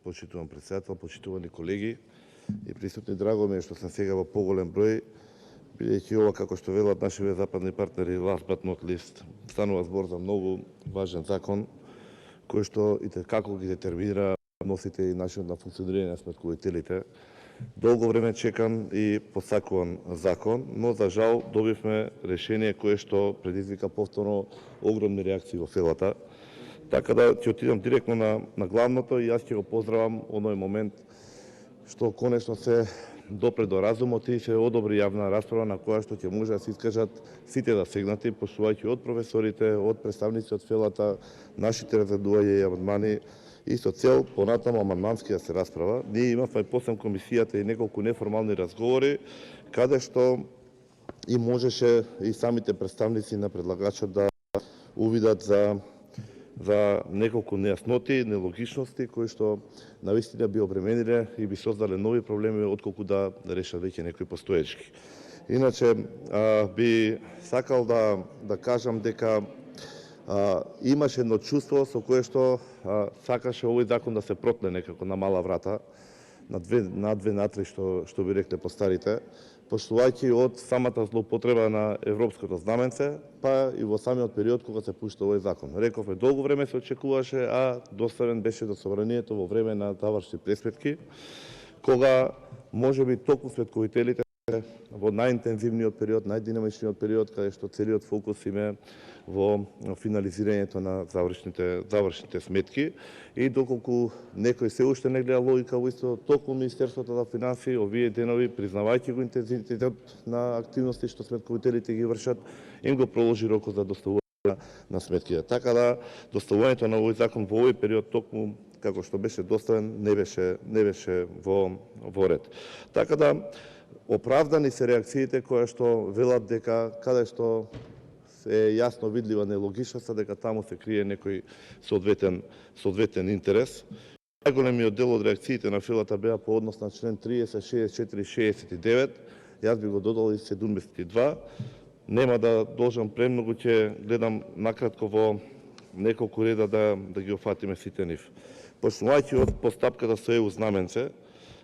Почитуван председател, почитувани колеги и присутни, драго ми е што сум сега во поголем број, бидејќи ова, како што велат нашите западни партнери, last but not least, станува збор за многу важен закон, кој што и како ги детерминира односите и начинот на функционирање на сметковителите. Долго време чекан и посакуван закон, но за жал добивме решение кое што предизвика повторно огромни реакции во селата. Така да ќе отидам директно на главното и јас ќе го поздравам оној момент што конечно се допре до разумот и се одобри јавна расправа на која што ќе може да се искажат сите засегнати, почнувајќи од професорите, од представници од селата, нашите разредувања и амандмани и со цел понатаму амандмански да се расправа. Ние имавме посебно комисијата и неколку неформални разговори, каде што и можеше и самите представници на предлагачот да увидат за неколку нејасноти, нелогичности, кои што навистина би обремениле и би создале нови проблеми, отколку да решат веќе некои постоечки. Иначе, би сакал да кажам дека имаше едно чувство со кое што сакаше овој закон да се протне некако на мала врата, на две, три, што би рекле по старите, почнувајќи од самата злоупотреба на европското знаменце, па и во самиот период кога се пушта овој закон. Рековме, долго време се очекуваше, а доставен беше до собранието во време на завршни пресметки, кога можеби токму сметковителите во најинтензивниот период, најдинамичниот период, каде што целиот фокус им е во финализирањето на завршните сметки и доколку некој се уште не гледа логика во исто, токму Министерството на финансии овие денови, признавајќи го интензитетот на активности што сметковителите ги вршат, им го проложи рокот за доставување на сметките. Така да доставувањето на овој закон во овој период токму како што беше доставен не беше во ред. Така да оправдани се реакциите кои што велат дека каде што е јасно видлива нелогичноста, дека таму се крие некој соодветен интерес. Најголемиот дел од реакциите на филата беа по однос на член 30, 64, 69, јас би го додал и 72. Нема да должам премногу, ќе гледам накратко во неколку реда да ги офатиме сите нив. Почнувајќи од постапката со ЕУ знаменце,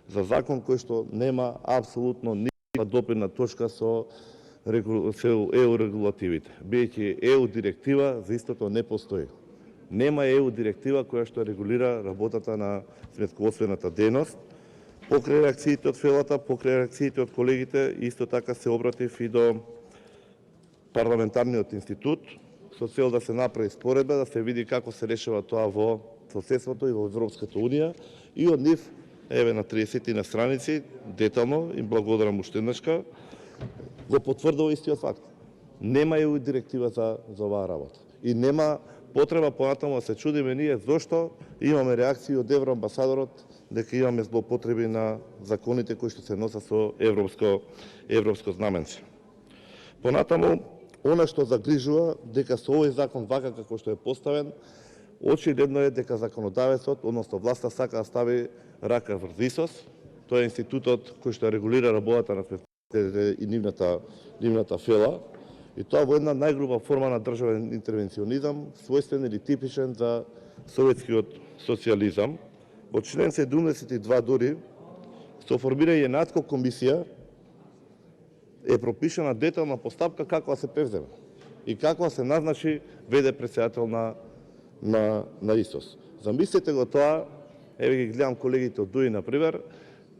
за закон кој што нема апсолутно никаква допирна точка со ЕУ регулативите, бидејќи ЕУ директива за истото не постои. Нема ЕУ директива која што регулира работата на сметководствената дејност. Покрај реакциите од фелата, покрај реакциите од колегите, исто така се обратив и до парламентарниот институт со цел да се направи споредба, да се види како се решава тоа во соседството и во Европската унија, и од нив еве на 30 на страници детално им благодарам уште еднашка, го потврдува истиот факт. Нема ЕУ директива за оваа работа. И нема потреба понатаму да се чудиме ние зошто имаме реакции од евроамбасадорот дека имаме злоупотреби на законите кои што се носат со европско знаменце. Понатаму, она што загрижува дека со овој закон вака како што е поставен, очигледно е дека законодавецот, односно власта, сака да стави рака врз ИСОС. Тоа е институтот кој што регулира работата на сметковителите и нивната фела, и тоа во една најгруба форма на државен интервенционизам, својствен или типичен за советскиот социјализам. Во член 72 дори, со формирање на адхок комисија, е пропишана детална постапка како да се превземе и како да се назначи ВД председател на ИСОС. Замислете го тоа, еве ги гледам колегите од ДУИ, например,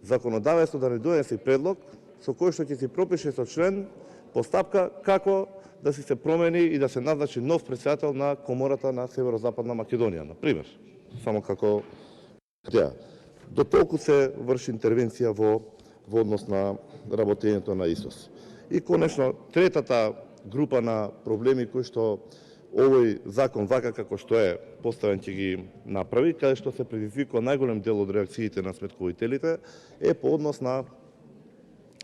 законодавецот да не донесе предлог со кој што ќе си пропише со член постапка како да се промени и да се назначи нов председател на Комората на Северозападна Македонија, например. Само како идеја. До толку се врши интервенција во однос на работењето на ИСОС. И конечно, третата група на проблеми кои што овој закон вака како што е поставен ќе ги направи, каде што се предизвикува најголем дел од реакциите на сметковителите, е по однос на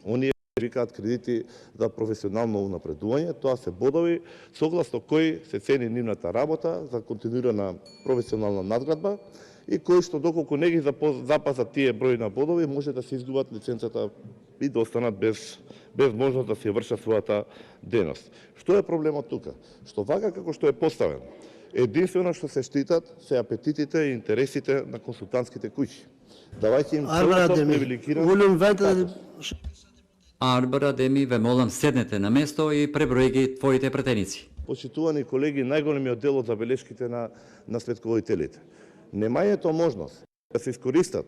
оние викаат кредити за професионално унапредување. Тоа се бодови согласно кои се цени нивната работа за континуирана професионална надградба и кои што доколку не ги запазат тие број на бодови, може да се изгубат лиценцата и да останат без можност да се вршат својата дејност. Што е проблемот тука? Што вака како што е поставен, Единствено што се штитат се апетитите и интересите на консултантските куќи, давајќи им Арбара целото Деми, привилегиран улум вента статус. Арбара Деми, ве молам седнете на место и преброи ги твоите претеници. Почитувани колеги, најголемиот дел од забелешките на светководителите. Нема ето можност да се искористат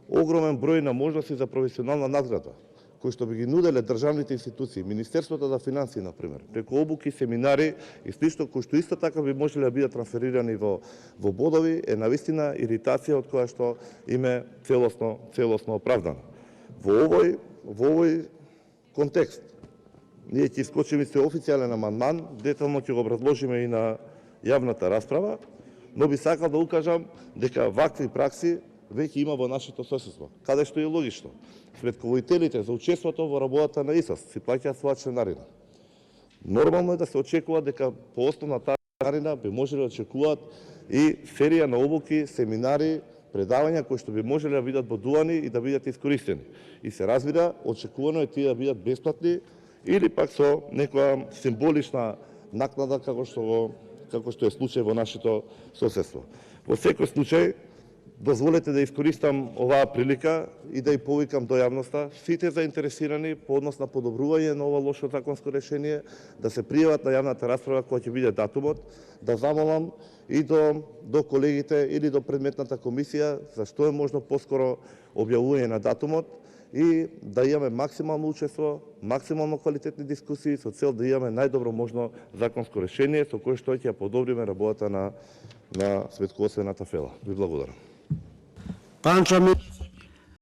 огромен број на можности за професионална надграда, кои што би ги нуделе државните институции, Министерството за финансии, например, преку обуки, семинари и слично, кои што исто така би можеле да бидат трансферирани во бодови, е навистина иритација од која што име целосно оправдана. Во овој контекст, ние ќе искочиме се официјален амандман, детално ќе го образложиме и на јавната расправа, но би сакал да укажам дека вакви пракси веќе има во нашето соседство, каде што е логично. Светководителите за учеството во работата на ИСАС си плаќаат своја членарина. Нормално е да се очекува дека по основ на таа членарина би можеле да очекуваат и серија на обуки, семинари, предавања кои што би можеле да бидат бодувани и да бидат искористени. И се разбира, очекувано е тие да бидат бесплатни или пак со некоја символична накнада како што е случај во нашето соседство. Во секој случај, дозволете да искористам оваа прилика и да ја повикам до јавноста сите заинтересирани по однос на подобрување на ова лошо законско решение да се пријават на јавната расправа која ќе биде датумот, да замолам и до колегите или до предметната комисија за што е можно поскоро објавување на датумот и да имаме максимално учество, максимално квалитетни дискусии со цел да имаме најдобро можно законско решение со кое што ќе ја подобриме работата на светководствената фела. Ви благодарам. Панчо